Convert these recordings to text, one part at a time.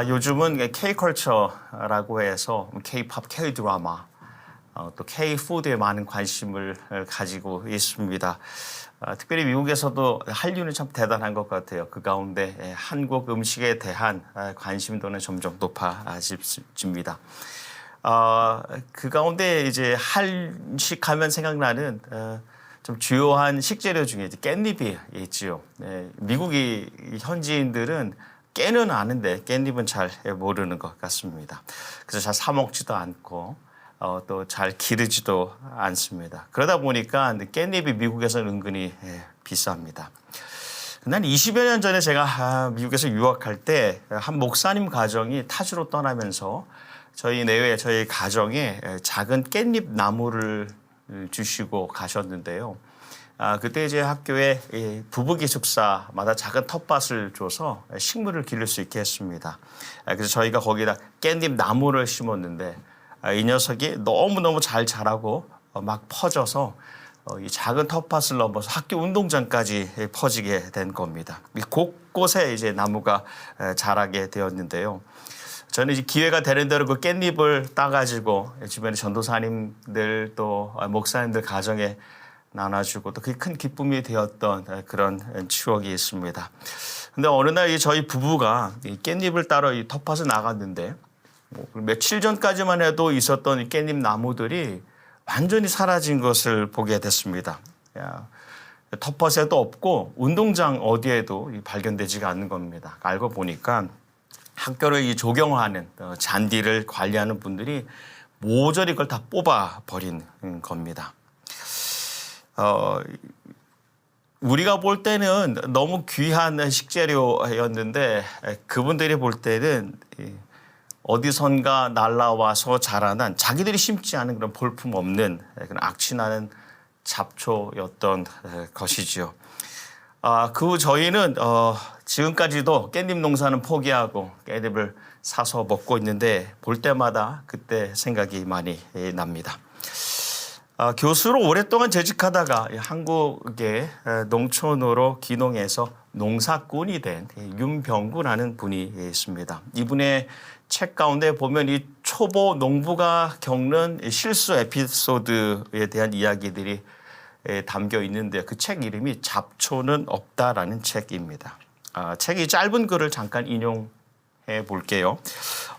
요즘은 K컬처라고 해서 K-팝, K-드라마, 또 K-푸드에 많은 관심을 가지고 있습니다. 특별히 미국에서도 한류는 참 대단한 것 같아요. 그 가운데 한국 음식에 대한 관심도는 점점 높아집니다. 그 가운데 이제 한식하면 생각나는 좀 주요한 식재료 중에 이제 깻잎이 있지요. 미국이 현지인들은 깨는 아는데 깻잎은 잘 모르는 것 같습니다. 그래서 잘 사 먹지도 않고 또 잘 기르지도 않습니다. 그러다 보니까 깻잎이 미국에서는 은근히 비쌉니다. 난 20여 년 전에 제가 미국에서 유학할 때 한 목사님 가정이 타주로 떠나면서 저희 내외 저희 가정에 작은 깻잎 나무를 주시고 가셨는데요. 그때 이제 학교에 부부 기숙사마다 작은 텃밭을 줘서 식물을 기를 수 있게 했습니다. 그래서 저희가 거기다 깻잎 나무를 심었는데 이 녀석이 너무너무 잘 자라고 막 퍼져서 이 작은 텃밭을 넘어서 학교 운동장까지 퍼지게 된 겁니다. 곳곳에 이제 나무가 자라게 되었는데요. 저는 이제 기회가 되는 대로 그 깻잎을 따가지고 주변의 전도사님들 또 목사님들 가정에 나눠주고 또 그게 큰 기쁨이 되었던 그런 추억이 있습니다. 근데 어느 날 저희 부부가 이 깻잎을 따러 이 텃밭에 나갔는데 며칠 전까지만 해도 있었던 이 깻잎 나무들이 완전히 사라진 것을 보게 됐습니다. 텃밭에도 없고 운동장 어디에도 발견되지가 않는 겁니다. 알고 보니까 학교를 조경하는 잔디를 관리하는 분들이 모조리 그걸 다 뽑아버린 겁니다. 우리가 볼 때는 너무 귀한 식재료였는데 그분들이 볼 때는 어디선가 날라와서 자라난 자기들이 심지 않은 그런 볼품 없는 그런 악취나는 잡초였던 것이지요. 그 후 저희는 지금까지도 깻잎 농사는 포기하고 깻잎을 사서 먹고 있는데 볼 때마다 그때 생각이 많이 납니다. 교수로 오랫동안 재직하다가 한국의 농촌으로 귀농해서 농사꾼이 된 윤병구라는 분이 있습니다. 이분의 책 가운데 보면 이 초보 농부가 겪는 실수 에피소드에 대한 이야기들이 담겨 있는데 그 책 이름이 잡초는 없다라는 책입니다. 책이 짧은 글을 잠깐 인용해 볼게요.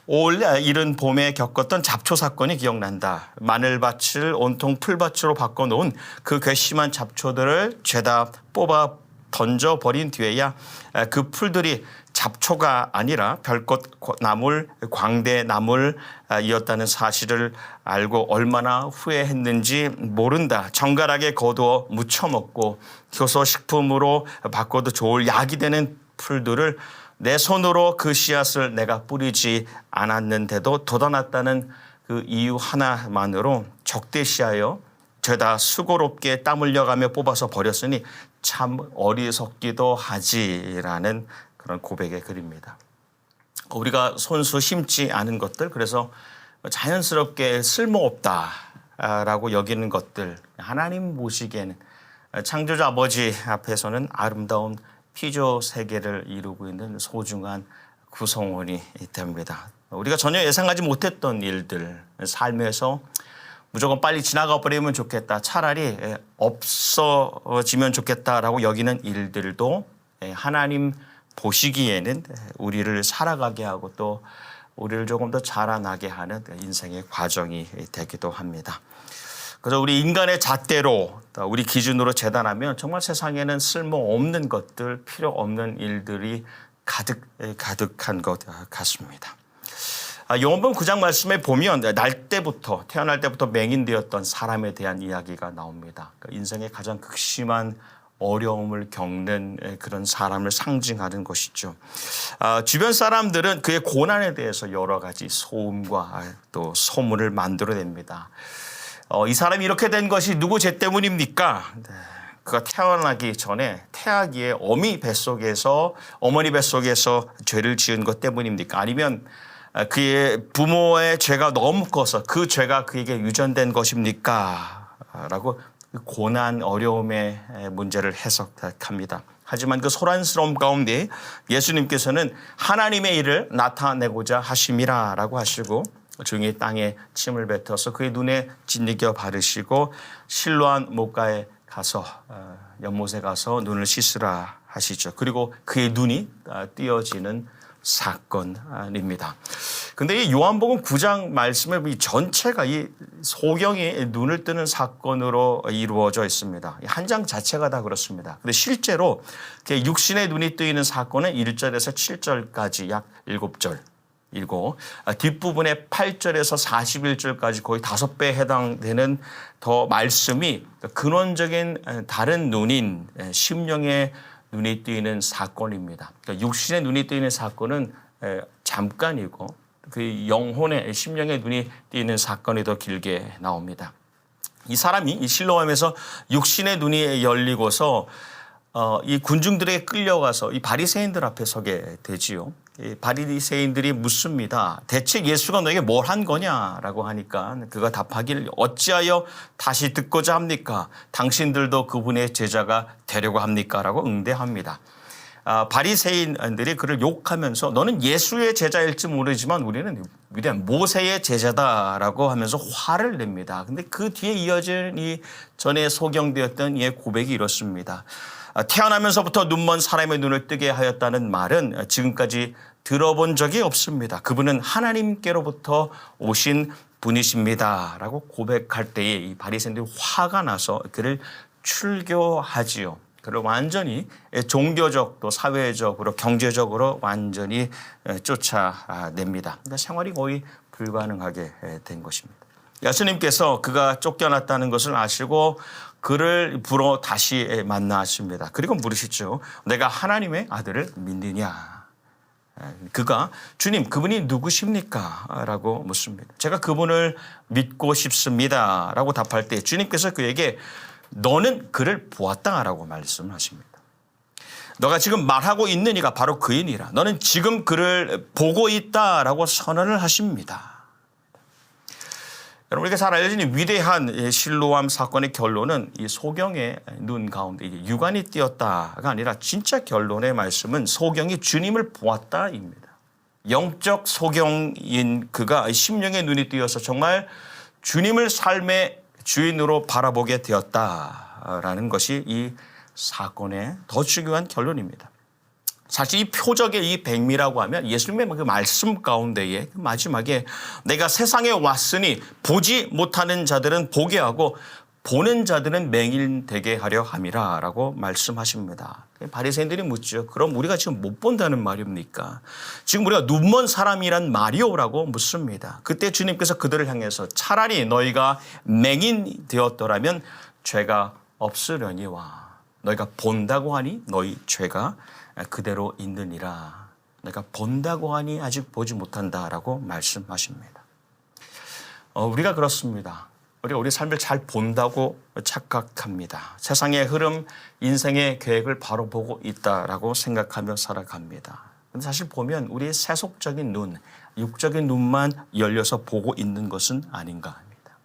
올 이른 봄에 겪었던 잡초 사건이 기억난다. 마늘밭을 온통 풀밭으로 바꿔놓은 그 괘씸한 잡초들을 죄다 뽑아 던져버린 뒤에야 그 풀들이 잡초가 아니라 별꽃 나물, 광대 나물이었다는 사실을 알고 얼마나 후회했는지 모른다. 정갈하게 거두어 무쳐 먹고 효소식품으로 바꿔도 좋을 약이 되는 풀들을 내 손으로 그 씨앗을 내가 뿌리지 않았는데도 돋아났다는 그 이유 하나만으로 적대시하여 죄다 수고롭게 땀 흘려가며 뽑아서 버렸으니 참 어리석기도 하지라는 그런 고백의 글입니다. 우리가 손수 심지 않은 것들, 그래서 자연스럽게 쓸모없다라고 여기는 것들, 하나님 보시기에는 창조주 아버지 앞에서는 아름다운 피조 세계를 이루고 있는 소중한 구성원이 됩니다. 우리가 전혀 예상하지 못했던 일들, 삶에서 무조건 빨리 지나가 버리면 좋겠다, 차라리 없어지면 좋겠다라고 여기는 일들도 하나님 보시기에는 우리를 살아가게 하고 또 우리를 조금 더 자라나게 하는 인생의 과정이 되기도 합니다. 그래서 우리 인간의 잣대로 우리 기준으로 재단하면 정말 세상에는 쓸모없는 것들, 필요 없는 일들이 가득한 것 같습니다. 요한복음 9장 말씀에 보면 태어날 때부터 맹인되었던 사람에 대한 이야기가 나옵니다. 인생의 가장 극심한 어려움을 겪는 그런 사람을 상징하는 것이죠. 주변 사람들은 그의 고난에 대해서 여러 가지 소음과 또 소문을 만들어냅니다. 이 사람이 이렇게 된 것이 누구 죄 때문입니까? 그가 태어나기 전에 태아기에 어머니 뱃속에서 죄를 지은 것 때문입니까? 아니면 그의 부모의 죄가 너무 커서 그 죄가 그에게 유전된 것입니까? 라고 고난, 어려움의 문제를 해석합니다. 하지만 그 소란스러움 가운데 예수님께서는 하나님의 일을 나타내고자 하심이라라고 하시고 조용히 땅에 침을 뱉어서 그의 눈에 진리겨 바르시고 실로암 목가에 가서 연못에 가서 눈을 씻으라 하시죠. 그리고 그의 눈이 띄어지는 사건입니다. 근데 이 요한복음 9장 말씀의 이 전체가 이 소경이 눈을 뜨는 사건으로 이루어져 있습니다. 한 장 자체가 다 그렇습니다. 근데 실제로 육신의 눈이 뜨이는 사건은 1절에서 7절까지 약 7절. 이고 뒷부분에 8절에서 41절까지 거의 5배에 해당되는 더 말씀이 근원적인 다른 눈인 심령의 눈이 뜨이는 사건입니다. 그러니까 육신의 눈이 뜨이는 사건은 잠깐이고 그 영혼의 심령의 눈이 뜨이는 사건이 더 길게 나옵니다. 이 사람이 이 실로암에서 육신의 눈이 열리고서 이 군중들에게 끌려가서 이 바리새인들 앞에 서게 되지요. 이 바리새인들이 묻습니다. 대체 예수가 너에게 뭘 한 거냐라고 하니까 그가 답하기를 어찌하여 다시 듣고자 합니까? 당신들도 그분의 제자가 되려고 합니까? 라고 응대합니다. 바리새인들이 그를 욕하면서 너는 예수의 제자일지 모르지만 우리는 위대한 모세의 제자다라고 하면서 화를 냅니다. 근데 그 뒤에 이어진 이 전에 소경되었던 이의 고백이 이렇습니다. 태어나면서부터 눈먼 사람의 눈을 뜨게 하였다는 말은 지금까지 들어본 적이 없습니다. 그분은 하나님께로부터 오신 분이십니다. 라고 고백할 때에 이 바리새인들이 화가 나서 그를 출교하지요. 그를 완전히 종교적 또 사회적으로 경제적으로 완전히 쫓아냅니다. 그러니까 생활이 거의 불가능하게 된 것입니다. 예수님께서 그가 쫓겨났다는 것을 아시고 그를 불어 다시 만나십니다. 그리고 물으시죠. 내가 하나님의 아들을 믿느냐. 그가 주님 그분이 누구십니까? 라고 묻습니다. 제가 그분을 믿고 싶습니다. 라고 답할 때 주님께서 그에게 너는 그를 보았다 라고 말씀하십니다. 너가 지금 말하고 있는 이가 바로 그이니라. 너는 지금 그를 보고 있다라고 선언을 하십니다. 여러분 우리가 잘 알려진 위대한 실로암 사건의 결론은 이 소경의 눈 가운데 유관이 띄었다가 아니라 진짜 결론의 말씀은 소경이 주님을 보았다입니다. 영적 소경인 그가 심령의 눈이 띄어서 정말 주님을 삶의 주인으로 바라보게 되었다라는 것이 이 사건의 더 중요한 결론입니다. 사실 이 표적의 이 백미라고 하면 예수님의 그 말씀 가운데에 마지막에 내가 세상에 왔으니 보지 못하는 자들은 보게 하고 보는 자들은 맹인되게 하려 함이라 라고 말씀하십니다. 바리새인들이 묻죠. 그럼 우리가 지금 못 본다는 말입니까? 지금 우리가 눈먼 사람이란 말이오라고 묻습니다. 그때 주님께서 그들을 향해서 차라리 너희가 맹인 되었더라면 죄가 없으려니와 너희가 본다고 하니 너희 죄가 그대로 있느니라. 내가 본다고 하니 아직 보지 못한다라고 말씀하십니다. 우리가 그렇습니다. 우리가 우리 삶을 잘 본다고 착각합니다. 세상의 흐름, 인생의 계획을 바로 보고 있다라고 생각하며 살아갑니다. 그런데 사실 보면 우리의 세속적인 눈, 육적인 눈만 열려서 보고 있는 것은 아닌가 합니다.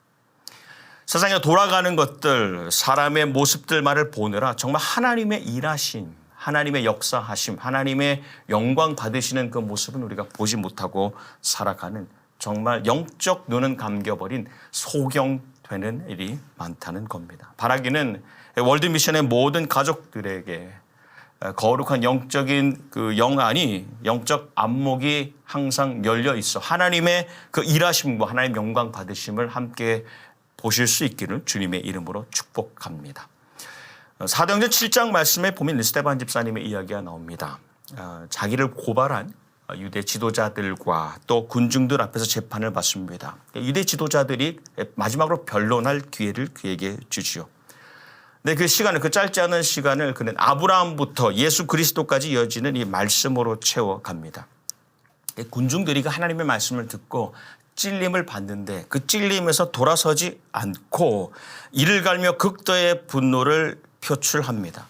세상에 돌아가는 것들, 사람의 모습들만을 보느라 정말 하나님의 일하심, 하나님의 역사하심, 하나님의 영광 받으시는 그 모습은 우리가 보지 못하고 살아가는 정말 영적 눈은 감겨버린 소경되는 일이 많다는 겁니다. 바라기는 월드미션의 모든 가족들에게 거룩한 영적인 그 영안이 영적 안목이 항상 열려 있어 하나님의 그 일하심과 하나님 영광 받으심을 함께 보실 수 있기를 주님의 이름으로 축복합니다. 사도행전 7장 말씀에 보면 스데반 집사님의 이야기가 나옵니다. 자기를 고발한 유대 지도자들과 또 군중들 앞에서 재판을 받습니다. 유대 지도자들이 마지막으로 변론할 기회를 그에게 주지요. 근데 그 시간을, 그 짧지 않은 시간을 그는 아브라함부터 예수 그리스도까지 이어지는 이 말씀으로 채워갑니다. 군중들이 그 하나님의 말씀을 듣고 찔림을 받는데 그 찔림에서 돌아서지 않고 이를 갈며 극도의 분노를 표출합니다.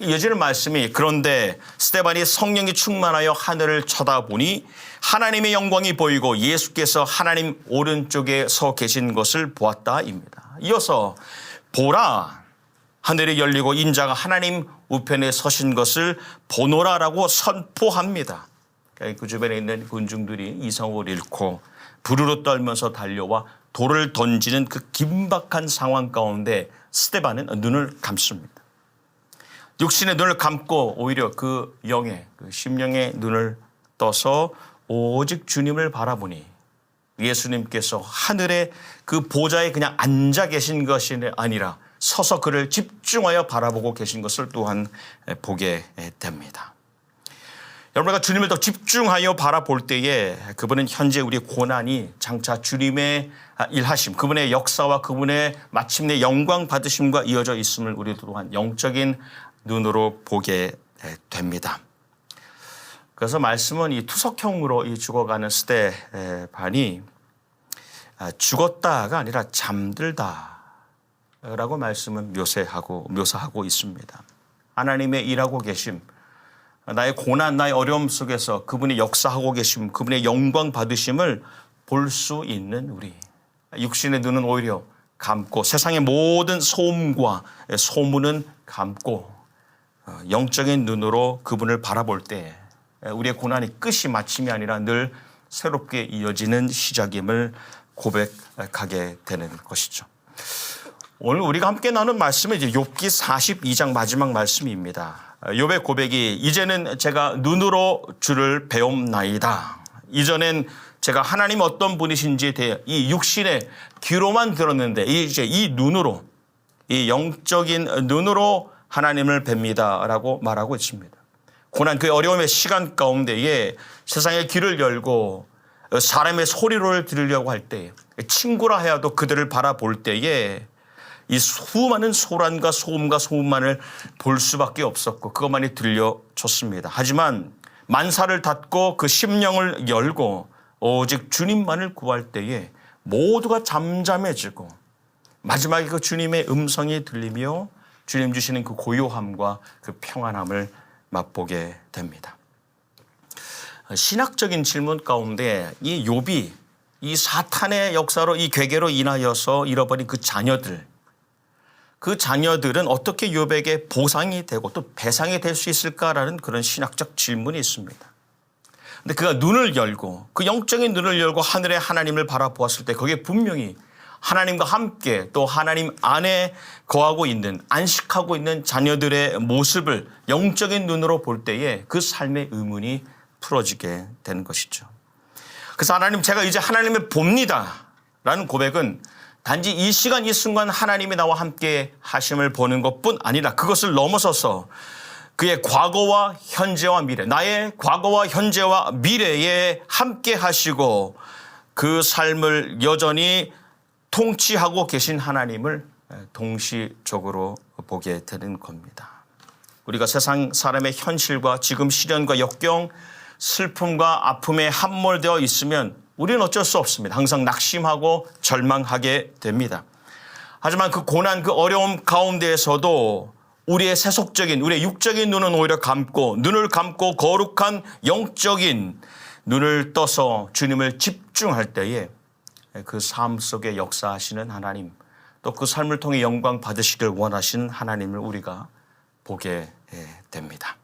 이어지는 말씀이 그런데 스데반이 성령이 충만하여 하늘을 쳐다보니 하나님의 영광이 보이고 예수께서 하나님 오른쪽에 서 계신 것을 보았다입니다. 이어서 보라 하늘이 열리고 인자가 하나님 우편에 서신 것을 보노라라고 선포합니다. 그 주변에 있는 군중들이 이성을 잃고 부르르 떨면서 달려와 돌을 던지는 그 긴박한 상황 가운데 스데반은 눈을 감습니다. 육신의 눈을 감고 오히려 그 영의, 그 심령의 눈을 떠서 오직 주님을 바라보니 예수님께서 하늘의 그 보좌에 그냥 앉아 계신 것이 아니라 서서 그를 집중하여 바라보고 계신 것을 또한 보게 됩니다. 여러분과 주님을 더 집중하여 바라볼 때에 그분은 현재 우리의 고난이 장차 주님의 일하심, 그분의 역사와 그분의 마침내 영광 받으심과 이어져 있음을 우리 또한 영적인 눈으로 보게 됩니다. 그래서 말씀은 이 투석형으로 이 죽어가는 스데반이 죽었다가 아니라 잠들다라고 말씀은 묘사하고 있습니다. 하나님의 일하고 계심, 나의 고난, 나의 어려움 속에서 그분이 역사하고 계심, 그분의 영광 받으심을 볼 수 있는 우리. 육신의 눈은 오히려 감고 세상의 모든 소음과 소문은 감고 영적인 눈으로 그분을 바라볼 때 우리의 고난이 끝이 마침이 아니라 늘 새롭게 이어지는 시작임을 고백하게 되는 것이죠. 오늘 우리가 함께 나눈 말씀은 이제 욥기 42장 마지막 말씀입니다. 욥의 고백이 이제는 제가 눈으로 주를 배움나이다. 이전엔 제가 하나님 어떤 분이신지에 대해 이 육신의 귀로만 들었는데 이제 이 눈으로, 이 영적인 눈으로 하나님을 뵙니다라고 말하고 있습니다. 고난 그 어려움의 시간 가운데에 세상의 귀를 열고 사람의 소리를 들으려고 할 때, 친구라 하여도 그들을 바라볼 때에 이 수많은 소란과 소음과 소음만을 볼 수밖에 없었고 그것만이 들려줬습니다. 하지만 만사를 닫고 그 심령을 열고 오직 주님만을 구할 때에 모두가 잠잠해지고 마지막에 그 주님의 음성이 들리며 주님 주시는 그 고요함과 그 평안함을 맛보게 됩니다. 신학적인 질문 가운데 이 욥이 이 사탄의 역사로 이 괴계로 인하여서 잃어버린 그 자녀들은 어떻게 욥에게 보상이 되고 또 배상이 될 수 있을까라는 그런 신학적 질문이 있습니다. 근데 그가 눈을 열고 그 영적인 눈을 열고 하늘의 하나님을 바라보았을 때 거기에 분명히 하나님과 함께 또 하나님 안에 거하고 있는 안식하고 있는 자녀들의 모습을 영적인 눈으로 볼 때에 그 삶의 의문이 풀어지게 되는 것이죠. 그래서 하나님 제가 이제 하나님을 봅니다 라는 고백은 단지 이 시간 이 순간 하나님이 나와 함께 하심을 보는 것뿐 아니라 그것을 넘어서서 그의 과거와 현재와 미래, 나의 과거와 현재와 미래에 함께 하시고 그 삶을 여전히 통치하고 계신 하나님을 동시적으로 보게 되는 겁니다. 우리가 세상 사람의 현실과 지금 시련과 역경, 슬픔과 아픔에 함몰되어 있으면 우리는 어쩔 수 없습니다. 항상 낙심하고 절망하게 됩니다. 하지만 그 고난, 그 어려움 가운데에서도 우리의 세속적인, 우리의 육적인 눈은 오히려 감고 눈을 감고 거룩한 영적인 눈을 떠서 주님을 집중할 때에 그 삶 속에 역사하시는 하나님, 또 그 삶을 통해 영광 받으시길 원하시는 하나님을 우리가 보게 됩니다.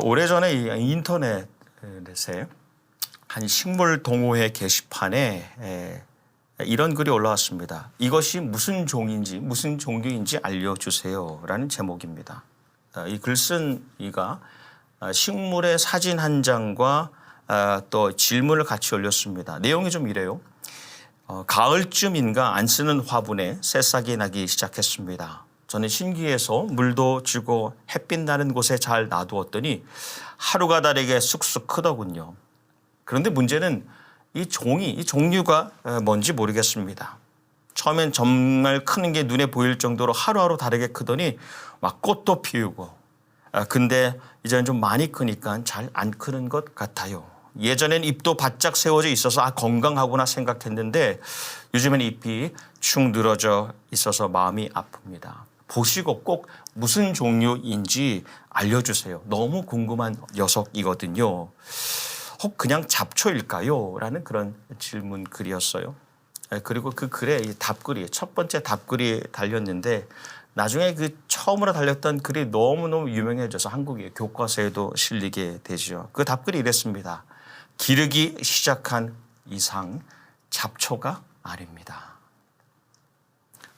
오래전에 인터넷에 한 식물 동호회 게시판에 이런 글이 올라왔습니다. 이것이 무슨 종인지 무슨 종류인지 알려주세요 라는 제목입니다. 이 글 쓴 이가 식물의 사진 한 장과 또 질문을 같이 올렸습니다. 내용이 좀 이래요. 가을쯤인가 안 쓰는 화분에 새싹이 나기 시작했습니다. 저는 신기해서 물도 주고 햇빛 나는 곳에 잘 놔두었더니 하루가 다르게 쑥쑥 크더군요. 그런데 문제는 이 종류가 뭔지 모르겠습니다. 처음엔 정말 크는 게 눈에 보일 정도로 하루하루 다르게 크더니 막 꽃도 피우고 근데 이제는 좀 많이 크니까 잘 안 크는 것 같아요. 예전엔 잎도 바짝 세워져 있어서 건강하구나 생각했는데 요즘엔 잎이 축 늘어져 있어서 마음이 아픕니다. 보시고 꼭 무슨 종류인지 알려주세요. 너무 궁금한 녀석이거든요. 혹 그냥 잡초일까요? 라는 그런 질문 글이었어요. 그리고 그 글에 답글이 첫 번째 답글이 달렸는데 나중에 그 처음으로 달렸던 글이 너무너무 유명해져서 한국의 교과서에도 실리게 되죠. 그 답글이 이랬습니다. 기르기 시작한 이상 잡초가 아닙니다.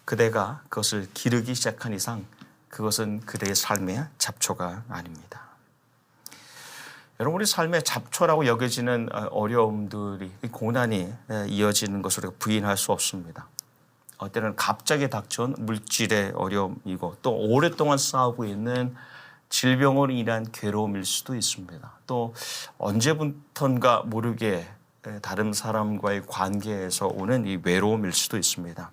그대가 그것을 기르기 시작한 이상 그것은 그대의 삶의 잡초가 아닙니다. 여러분, 우리 삶의 잡초라고 여겨지는 어려움들이, 고난이 이어지는 것을 우리가 부인할 수 없습니다. 때로는 갑자기 닥쳐온 물질의 어려움이고 또 오랫동안 싸우고 있는 질병으로 인한 괴로움일 수도 있습니다. 또 언제부턴가 모르게 다른 사람과의 관계에서 오는 이 외로움일 수도 있습니다.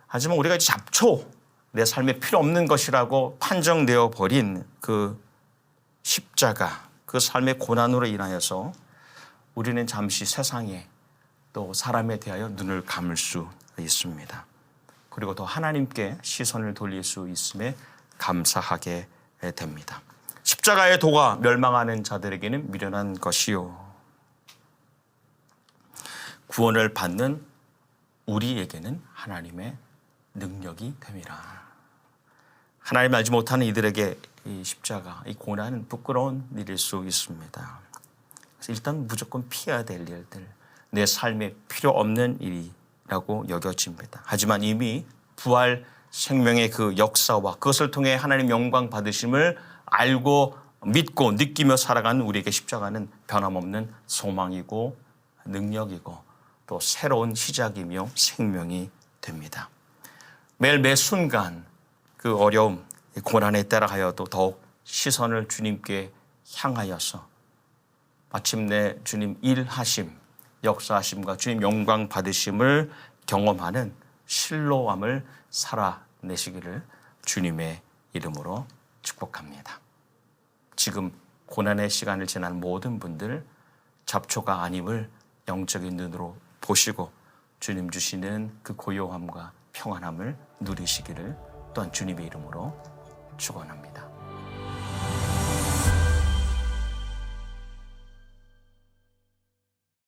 하지만 우리가 잡초, 내 삶에 필요 없는 것이라고 판정되어 버린 그 십자가, 그 삶의 고난으로 인하여서 우리는 잠시 세상에 또 사람에 대하여 눈을 감을 수 있습니다. 그리고 또 하나님께 시선을 돌릴 수 있음에 감사하게 됩니다. 십자가의 도가 멸망하는 자들에게는 미련한 것이요, 구원을 받는 우리에게는 하나님의 능력이 됨이라. 하나님 알지 못하는 이들에게 이 십자가, 이 고난은 부끄러운 일일 수 있습니다. 그래서 일단 무조건 피해야 될 일들, 내 삶에 필요 없는 일이라고 여겨집니다. 하지만 이미 부활 생명의 그 역사와 그것을 통해 하나님 영광 받으심을 알고 믿고 느끼며 살아가는 우리에게 십자가는 변함없는 소망이고 능력이고 또 새로운 시작이며 생명이 됩니다. 매일 매 순간 그 어려움, 고난에 따라하여도 더욱 시선을 주님께 향하여서 마침내 주님 일하심, 역사하심과 주님 영광 받으심을 경험하는 실로암을 살아내시기를 주님의 이름으로 축복합니다. 지금 고난의 시간을 지난 모든 분들 잡초가 아님을 영적인 눈으로 보시고 주님 주시는 그 고요함과 평안함을 누리시기를 또한 주님의 이름으로 축원합니다.